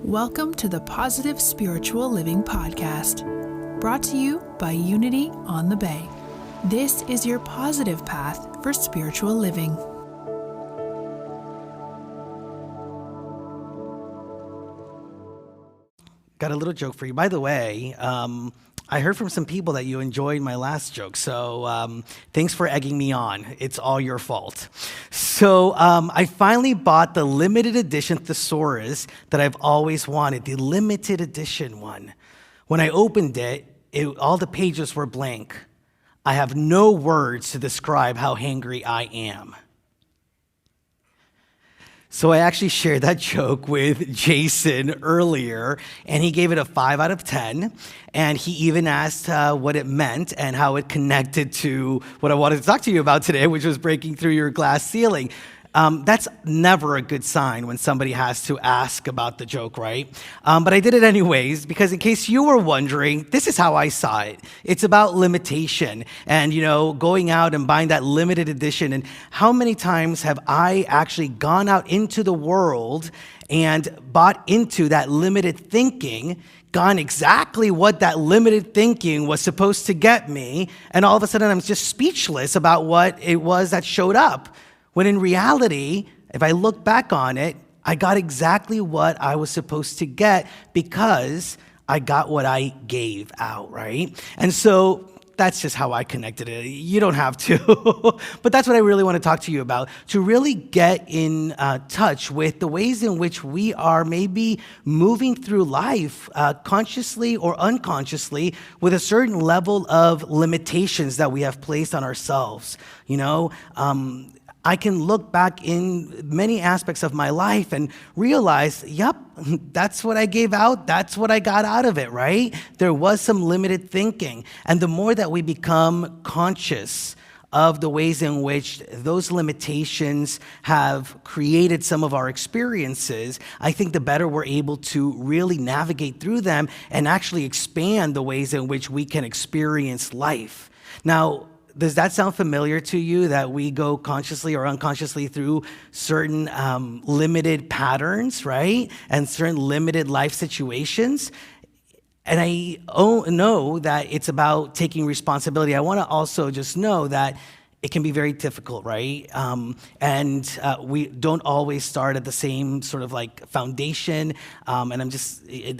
Welcome to the Positive Spiritual Living Podcast, brought to you by Unity on the Bay. This is your positive path for spiritual living. Got a little joke for you. By the way, I heard from some people that you enjoyed my last joke, so thanks for egging me on. It's all your fault. So I finally bought the limited edition thesaurus that I've always wanted, the limited edition one. When I opened it, all the pages were blank. I have no words to describe how hangry I am. So I actually shared that joke with Jason earlier, and he gave it a 5 out of 10. And he even asked what it meant and how it connected to what I wanted to talk to you about today, which was breaking through your glass ceiling. That's never a good sign when somebody has to ask about the joke, right? But I did it anyways, because in case you were wondering, this is how I saw it. It's about limitation and, going out and buying that limited edition. And how many times have I actually gone out into the world and bought into that limited thinking, gone exactly what that limited thinking was supposed to get me, and all of a sudden I'm just speechless about what it was that showed up. When in reality, if I look back on it, I got exactly what I was supposed to get because I got what I gave out, right? And so that's just how I connected it. You don't have to. But that's what I really want to talk to you about, to really get in touch with the ways in which we are maybe moving through life consciously or unconsciously with a certain level of limitations that we have placed on ourselves. I can look back in many aspects of my life and realize, yep, that's what I gave out. That's what I got out of it, right? There was some limited thinking. And the more that we become conscious of the ways in which those limitations have created some of our experiences, I think the better we're able to really navigate through them and actually expand the ways in which we can experience life. Now, does that sound familiar to you, that we go consciously or unconsciously through certain limited patterns, right? And certain limited life situations? And I know that it's about taking responsibility. I want to also just know that it can be very difficult, right? And we don't always start at the same sort of like foundation. And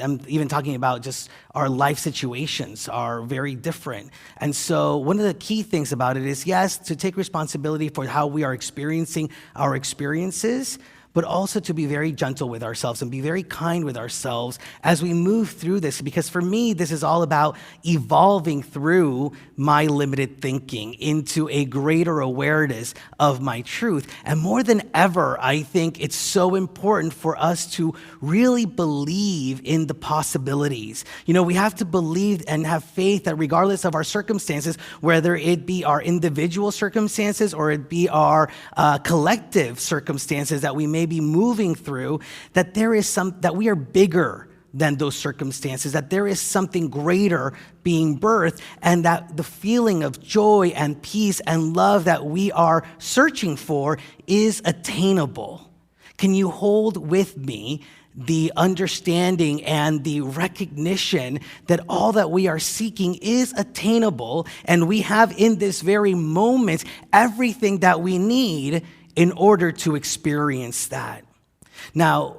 I'm even talking about just our life situations are very different. And so one of the key things about it is, yes, to take responsibility for how we are experiencing our experiences, but also to be very gentle with ourselves and be very kind with ourselves as we move through this. Because for me, this is all about evolving through my limited thinking into a greater awareness of my truth. And more than ever, I think it's so important for us to really believe in the possibilities. We have to believe and have faith that regardless of our circumstances, whether it be our individual circumstances or it be our collective circumstances that we may be moving through, that that we are bigger than those circumstances, that there is something greater being birthed, and that the feeling of joy and peace and love that we are searching for is attainable. Can you hold with me the understanding and the recognition that all that we are seeking is attainable, and we have in this very moment everything that we need in order to experience that? Now,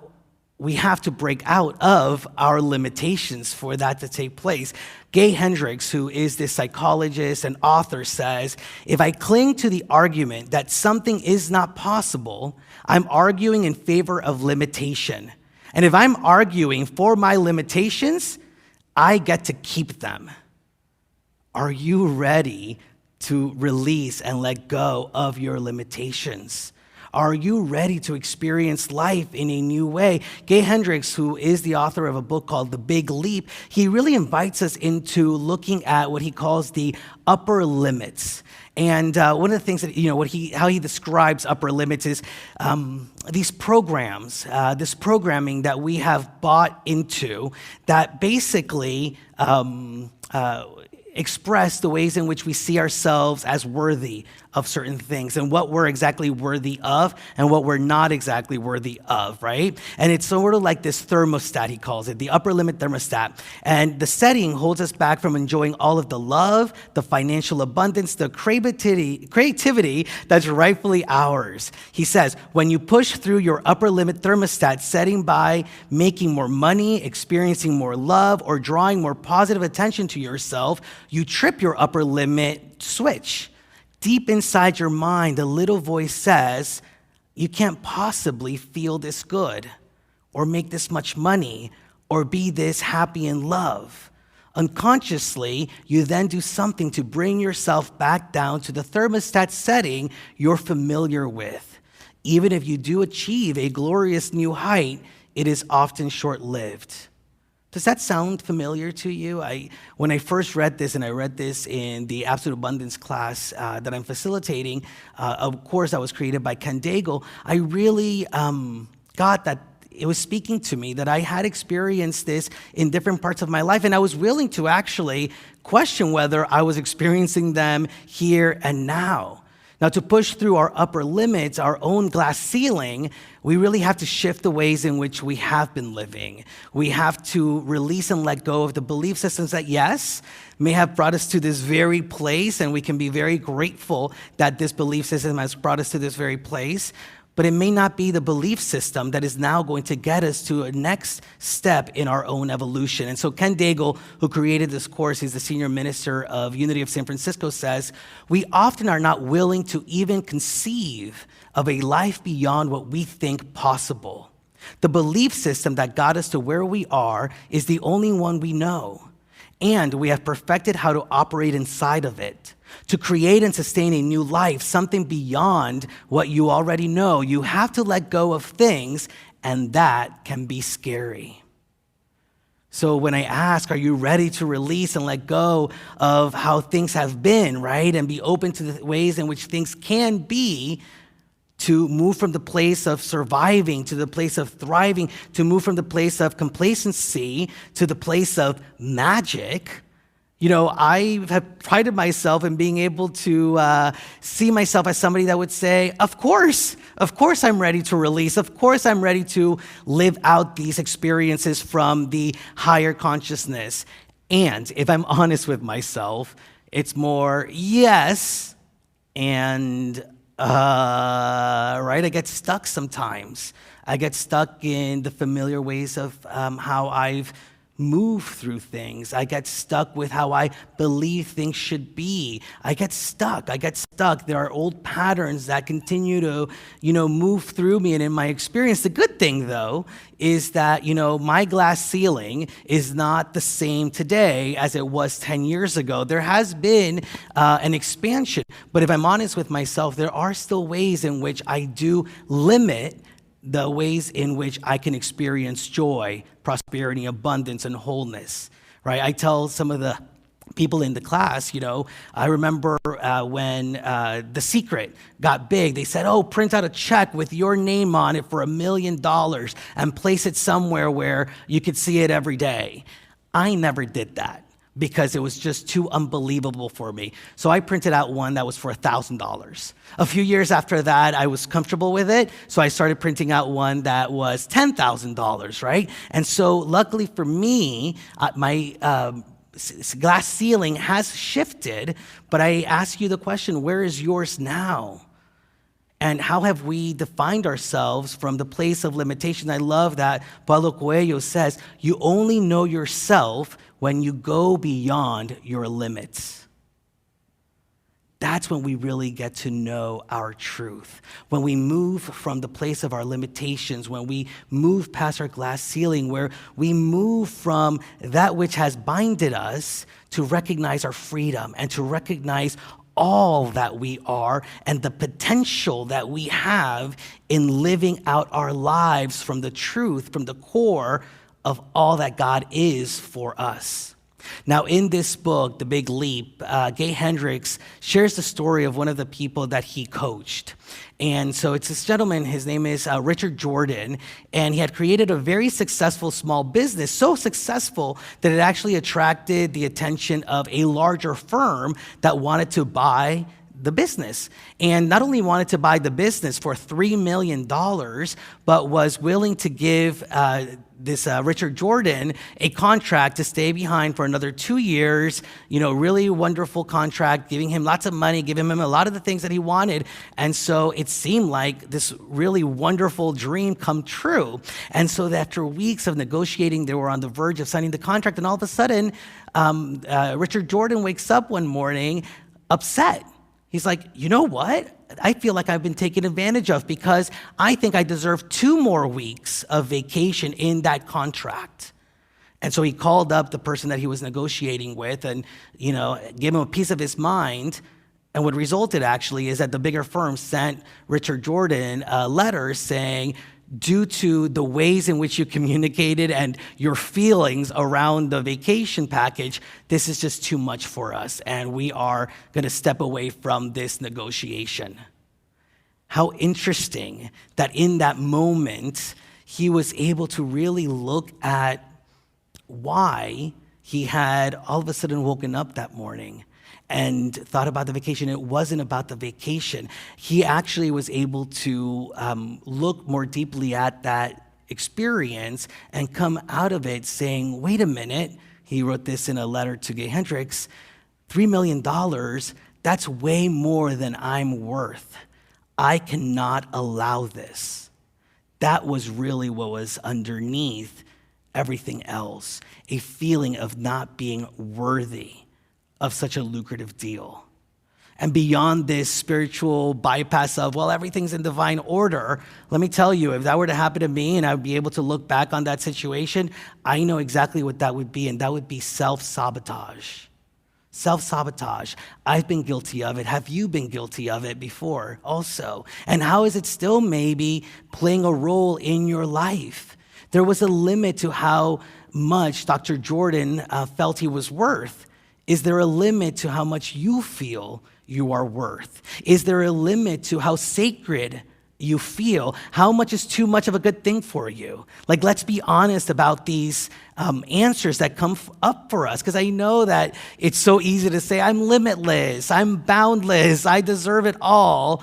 we have to break out of our limitations for that to take place. Gay Hendricks, who is this psychologist and author, says, if I cling to the argument that something is not possible, I'm arguing in favor of limitation. And if I'm arguing for my limitations, I get to keep them. Are you ready to release and let go of your limitations? Are you ready to experience life in a new way? Gay Hendricks, who is the author of a book called The Big Leap, he really invites us into looking at what he calls the upper limits. And one of the things that, how he describes upper limits is these programs, this programming that we have bought into that basically express the ways in which we see ourselves as worthy of certain things and what we're exactly worthy of and what we're not exactly worthy of, right? And it's sort of like this thermostat, he calls it, the upper limit thermostat. And the setting holds us back from enjoying all of the love, the financial abundance, the creativity that's rightfully ours. He says, when you push through your upper limit thermostat setting by making more money, experiencing more love, or drawing more positive attention to yourself, you trip your upper limit switch. Deep inside your mind, a little voice says, you can't possibly feel this good, or make this much money, or be this happy in love. Unconsciously, you then do something to bring yourself back down to the thermostat setting you're familiar with. Even if you do achieve a glorious new height, it is often short-lived. Does that sound familiar to you? When I first read this, and I read this in the Absolute Abundance class that I'm facilitating, a course that was created by Ken Daigle, I really got that it was speaking to me, that I had experienced this in different parts of my life, and I was willing to actually question whether I was experiencing them here and now. Now, to push through our upper limits, our own glass ceiling, we really have to shift the ways in which we have been living. We have to release and let go of the belief systems that, yes, may have brought us to this very place, and we can be very grateful that this belief system has brought us to this very place. But it may not be the belief system that is now going to get us to a next step in our own evolution. And so Ken Daigle, who created this course, he's the senior minister of Unity of San Francisco, says, we often are not willing to even conceive of a life beyond what we think possible. The belief system that got us to where we are is the only one we know. And we have perfected how to operate inside of it. To create and sustain a new life, something beyond what you already know, you have to let go of things, and that can be scary. So when I ask, are you ready to release and let go of how things have been, right? And be open to the ways in which things can be, to move from the place of surviving to the place of thriving, to move from the place of complacency to the place of magic. You know, I have prided myself in being able to see myself as somebody that would say, of course I'm ready to release. Of course I'm ready to live out these experiences from the higher consciousness. And if I'm honest with myself, it's more yes and right? I get stuck sometimes. I get stuck in the familiar ways of how I've moved through things. I get stuck with how I believe things should be. I get stuck. There are old patterns that continue to, move through me and in my experience. The good thing, though, is that, my glass ceiling is not the same today as it was 10 years ago. There has been an expansion. But if I'm honest with myself, there are still ways in which I do limit the ways in which I can experience joy, prosperity, abundance, and wholeness, right? I tell some of the people in the class, I remember when The Secret got big, they said, print out a check with your name on it for $1 million and place it somewhere where you could see it every day. I never did that, because it was just too unbelievable for me. So I printed out one that was for $1,000. A few years after that, I was comfortable with it, so I started printing out one that was $10,000, right? And so luckily for me, my glass ceiling has shifted, but I ask you the question, where is yours now? And how have we defined ourselves from the place of limitation? I love that Paulo Coelho says, you only know yourself when you go beyond your limits. That's when we really get to know our truth. When we move from the place of our limitations, when we move past our glass ceiling, where we move from that which has binded us to recognize our freedom and to recognize all that we are and the potential that we have in living out our lives from the truth, from the core of all that God is for us. Now, in this book, The Big Leap, Gay Hendricks shares the story of one of the people that he coached. And so it's this gentleman, his name is Richard Jordan, and he had created a very successful small business, so successful that it actually attracted the attention of a larger firm that wanted to buy the business. And not only wanted to buy the business for $3 million, but was willing to give this Richard Jordan a contract to stay behind for another 2 years, really wonderful contract, giving him lots of money, giving him a lot of the things that he wanted. And so it seemed like this really wonderful dream come true. And so that after weeks of negotiating, they were on the verge of signing the contract. And all of a sudden, Richard Jordan wakes up one morning upset. He's like, you know what? I feel like I've been taken advantage of because I think I deserve 2 more weeks of vacation in that contract. And so he called up the person that he was negotiating with and, gave him a piece of his mind. And what resulted actually is that the bigger firm sent Richard Jordan a letter saying, due to the ways in which you communicated and your feelings around the vacation package, this is just too much for us, and we are going to step away from this negotiation. How interesting that in that moment, he was able to really look at why he had all of a sudden woken up that morning and thought about the vacation. It wasn't about the vacation. He actually was able to look more deeply at that experience and come out of it saying, wait a minute, he wrote this in a letter to Gay Hendricks, $3 million, that's way more than I'm worth. I cannot allow this. That was really what was underneath everything else, a feeling of not being worthy of such a lucrative deal. And beyond this spiritual bypass of, well, everything's in divine order, let me tell you, if that were to happen to me and I would be able to look back on that situation, I know exactly what that would be, and that would be self-sabotage. Self-sabotage. I've been guilty of it. Have you been guilty of it before also? And how is it still maybe playing a role in your life? There was a limit to how much Dr. Jordan felt he was worth. Is there a limit to how much you feel you are worth? Is there a limit to how sacred you feel? How much is too much of a good thing for you? Like, let's be honest about these answers that come up for us, because I know that it's so easy to say, I'm limitless, I'm boundless, I deserve it all.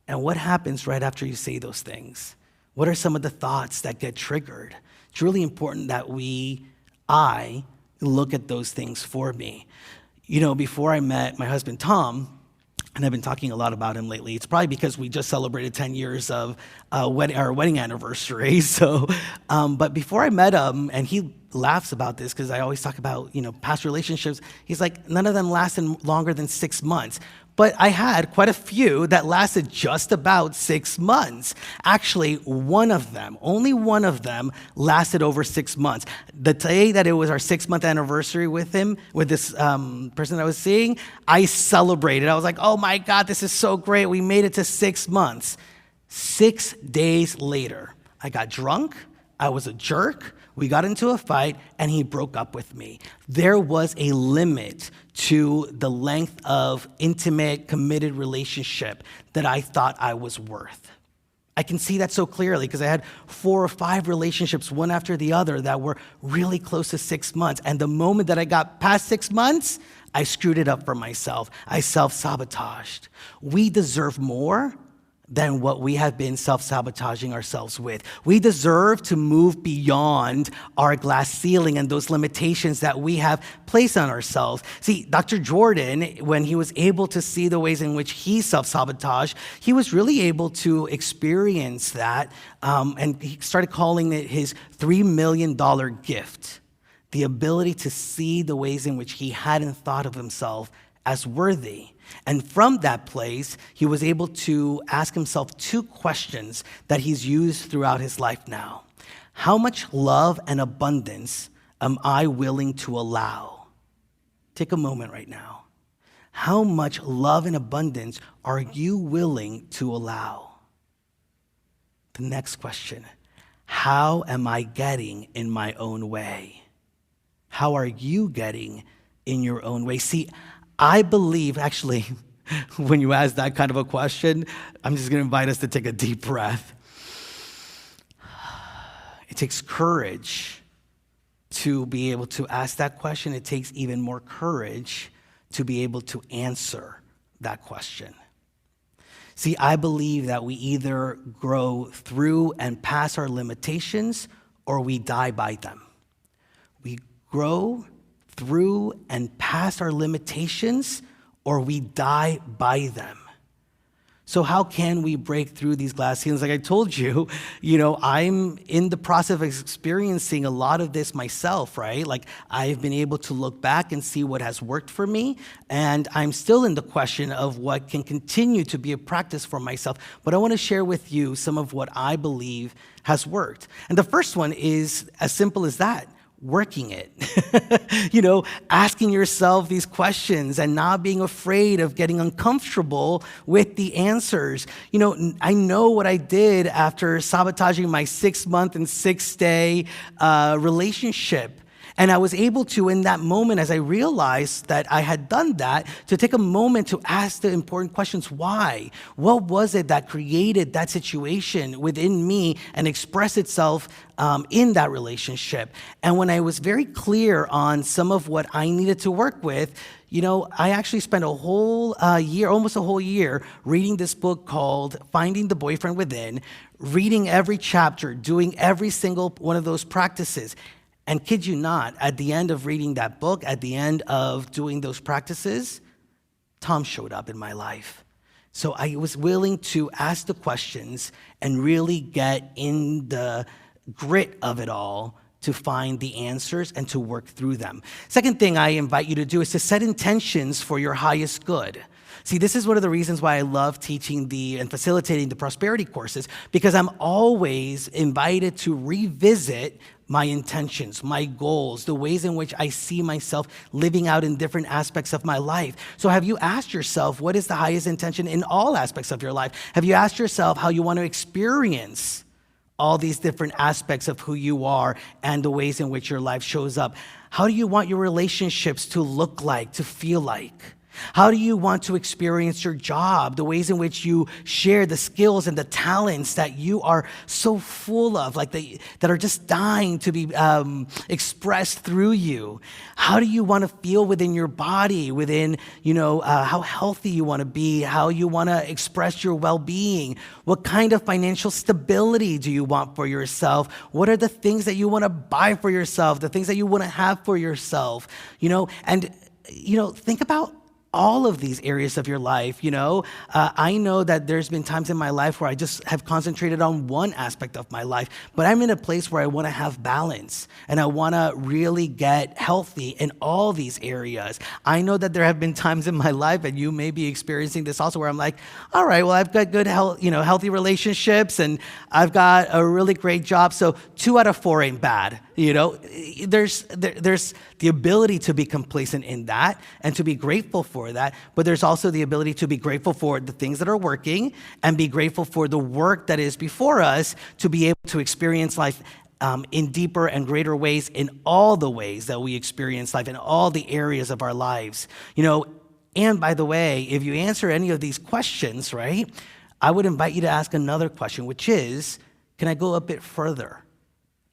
And what happens right after you say those things? What are some of the thoughts that get triggered? It's really important that I look at those things for me. Before I met my husband, Tom, and I've been talking a lot about him lately, it's probably because we just celebrated 10 years of our wedding anniversary. So, but before I met him, and he laughs about this because I always talk about, past relationships, he's like, none of them lasted longer than 6 months. But I had quite a few that lasted just about 6 months. Actually, only one of them lasted over 6 months. The day that it was our 6-month anniversary with him, with this person that I was seeing, I celebrated. I was like, oh my God, this is so great. We made it to 6 months. 6 days later, I got drunk. I was a jerk. We got into a fight, and he broke up with me. There was a limit to the length of intimate, committed relationship that I thought I was worth. I can see that so clearly because I had 4 or 5 relationships, one after the other, that were really close to 6 months. And the moment that I got past 6 months, I screwed it up for myself. I self-sabotaged. We deserve more than what we have been self-sabotaging ourselves with. We deserve to move beyond our glass ceiling and those limitations that we have placed on ourselves. See, Dr. Jordan, when he was able to see the ways in which he self-sabotaged, he was really able to experience that, and he started calling it his $3 million gift, the ability to see the ways in which he hadn't thought of himself as worthy. And from that place, he was able to ask himself 2 questions that he's used throughout his life now. How much love and abundance am I willing to allow? Take a moment right now. How much love and abundance are you willing to allow? The next question, how am I getting in my own way? How are you getting in your own way? See, I believe, actually, when you ask that kind of a question, I'm just going to invite us to take a deep breath. It takes courage to be able to ask that question. It takes even more courage to be able to answer that question. See, I believe that we either grow through and past our limitations or we die by them. We grow through and past our limitations or we die by them. So how can we break through these glass ceilings? Like I told you, I'm in the process of experiencing a lot of this myself, right? Like I've been able to look back and see what has worked for me, and I'm still in the question of what can continue to be a practice for myself. But I want to share with you some of what I believe has worked. And the first one is as simple as that. Working it, asking yourself these questions and not being afraid of getting uncomfortable with the answers. I know what I did after sabotaging my 6-month and 6-day relationship. And I was able to, in that moment, as I realized that I had done that, to take a moment to ask the important questions. Why? What was it that created that situation within me and expressed itself in that relationship? And when I was very clear on some of what I needed to work with, I actually spent a whole year, almost a whole year, reading this book called Finding the Boyfriend Within, reading every chapter, doing every single one of those practices. And kid you not, at the end of reading that book, at the end of doing those practices, Tom showed up in my life. So I was willing to ask the questions and really get in the grit of it all to find the answers and to work through them. Second thing I invite you to do is to set intentions for your highest good. See, this is one of the reasons why I love teaching and facilitating the prosperity courses, because I'm always invited to revisit my intentions, my goals, the ways in which I see myself living out in different aspects of my life. So have you asked yourself, what is the highest intention in all aspects of your life? Have you asked yourself how you want to experience all these different aspects of who you are and the ways in which your life shows up? How do you want your relationships to look like, to feel like? How do you want to experience your job, the ways in which you share the skills and the talents that you are so full of, that are just dying to be expressed through you? How do you want to feel within your body, within, how healthy you want to be, how you want to express your well-being? What kind of financial stability do you want for yourself? What are the things that you want to buy for yourself, the things that you want to have for yourself? Think about all of these areas of your life. I know that there's been times in my life where I just have concentrated on one aspect of my life, but I'm in a place where I want to have balance and I want to really get healthy in all these areas. I know that there have been times in my life, and you may be experiencing this also, where I'm like, all right, well, I've got good health, healthy relationships, and I've got a really great job, so 2 out of 4 ain't bad. There's the ability to be complacent in that and to be grateful for that, but there's also the ability to be grateful for the things that are working and be grateful for the work that is before us to be able to experience life in deeper and greater ways, in all the ways that we experience life, in all the areas of our lives. And by the way, if you answer any of these questions, right, I would invite you to ask another question, which is, can I go a bit further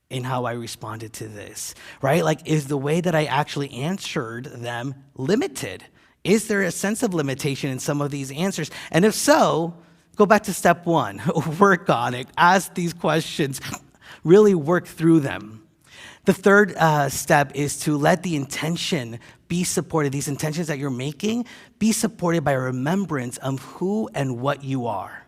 in how I responded to this, right? Is the way that I actually answered them limited? Is there a sense of limitation in some of these answers? And if so, go back to step 1, work on it, ask these questions, really work through them. The third step is to let the intention be supported. These intentions that you're making be supported by a remembrance of who and what you are.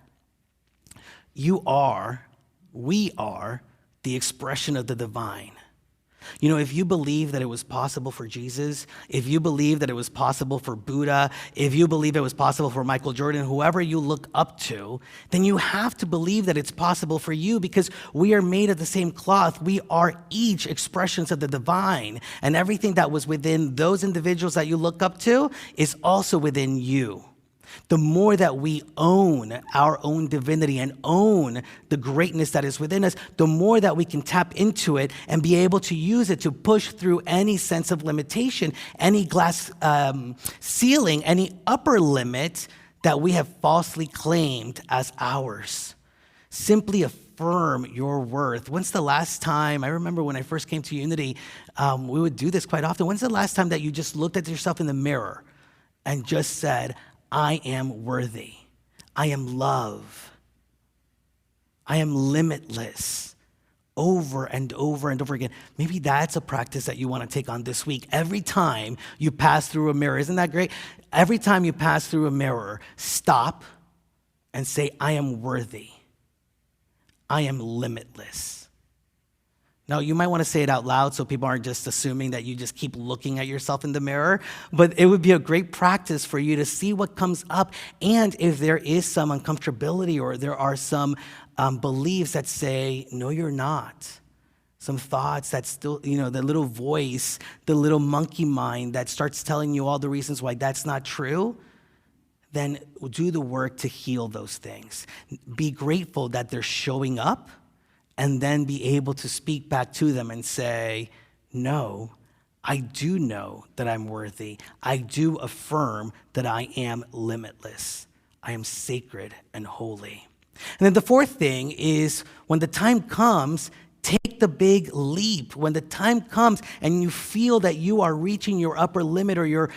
We are the expression of the divine. If you believe that it was possible for Jesus, if you believe that it was possible for Buddha, if you believe it was possible for Michael Jordan, whoever you look up to, then you have to believe that it's possible for you, because we are made of the same cloth. We are each expressions of the divine, and everything that was within those individuals that you look up to is also within you. The more that we own our own divinity and own the greatness that is within us, the more that we can tap into it and be able to use it to push through any sense of limitation, any glass ceiling, any upper limit that we have falsely claimed as ours. Simply affirm your worth. When's the last time, I remember when I first came to Unity, we would do this quite often. When's the last time that you just looked at yourself in the mirror and just said, I am worthy. I am love. I am limitless. Over and over and over again. Maybe that's a practice that you want to take on this week. Every time you pass through a mirror, isn't that great? Every time you pass through a mirror, stop and say, I am worthy. I am limitless. Now, you might want to say it out loud so people aren't just assuming that you just keep looking at yourself in the mirror, but it would be a great practice for you to see what comes up, and if there is some uncomfortability or there are some beliefs that say, no, you're not. Some thoughts that still, the little voice, the little monkey mind that starts telling you all the reasons why that's not true, then do the work to heal those things. Be grateful that they're showing up, and then be able to speak back to them and say, no, I do know that I'm worthy. I do affirm that I am limitless. I am sacred and holy. And then the fourth thing is, when the time comes, take the big leap. When the time comes and you feel that you are reaching your upper limit or your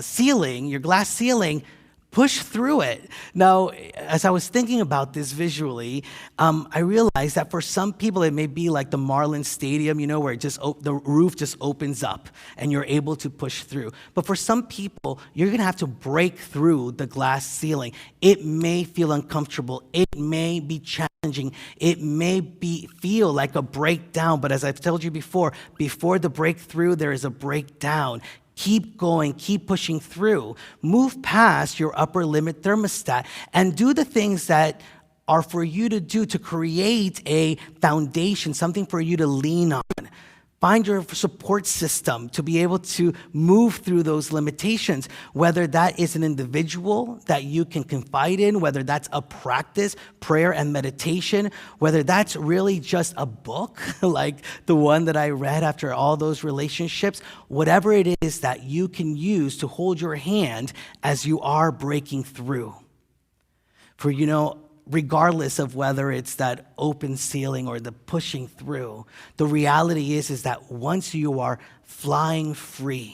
ceiling, your glass ceiling, push through it. Now, as I was thinking about this visually, I realized that for some people it may be like the Marlins Stadium, where it just the roof just opens up and you're able to push through. But for some people, you're going to have to break through the glass ceiling. It may feel uncomfortable. It may be challenging. It may feel like a breakdown. But as I've told you before the breakthrough, there is a breakdown. Keep going, keep pushing through. Move past your upper limit thermostat and do the things that are for you to do to create a foundation, something for you to lean on. Find your support system to be able to move through those limitations, whether that is an individual that you can confide in, whether that's a practice, prayer and meditation, whether that's really just a book like the one that I read after all those relationships, whatever it is that you can use to hold your hand as you are breaking through. For regardless of whether it's that open ceiling or the pushing through, the reality is that once you are flying free,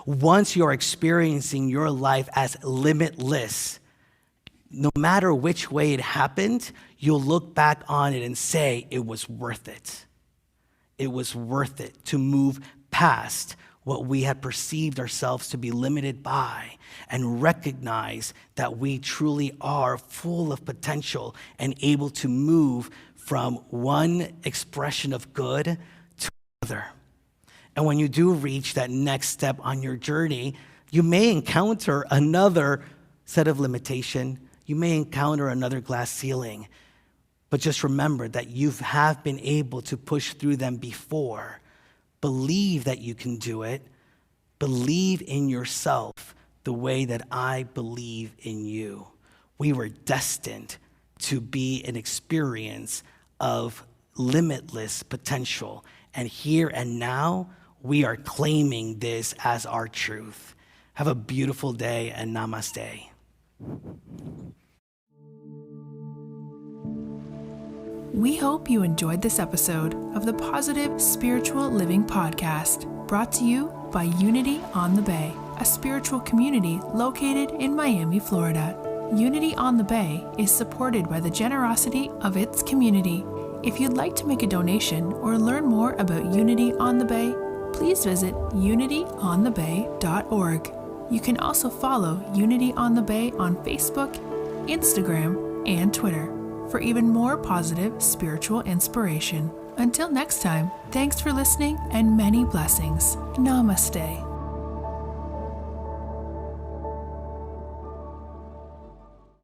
once you're experiencing your life as limitless, no matter which way it happened, you'll look back on it and say, it was worth it. It was worth it to move past what we had perceived ourselves to be limited by, and recognize that we truly are full of potential and able to move from one expression of good to another. And when you do reach that next step on your journey, you may encounter another set of limitation. You may encounter another glass ceiling. But just remember that you have been able to push through them before. Believe that you can do it. Believe in yourself the way that I believe in you. We were destined to be an experience of limitless potential. And here and now, we are claiming this as our truth. Have a beautiful day and namaste. We hope you enjoyed this episode of the Positive Spiritual Living Podcast, brought to you by Unity on the Bay, a spiritual community located in Miami, Florida. Unity on the Bay is supported by the generosity of its community. If you'd like to make a donation or learn more about Unity on the Bay, please visit unityonthebay.org. You can also follow Unity on the Bay on Facebook, Instagram, and Twitter for even more positive spiritual inspiration. Until next time, thanks for listening and many blessings. Namaste.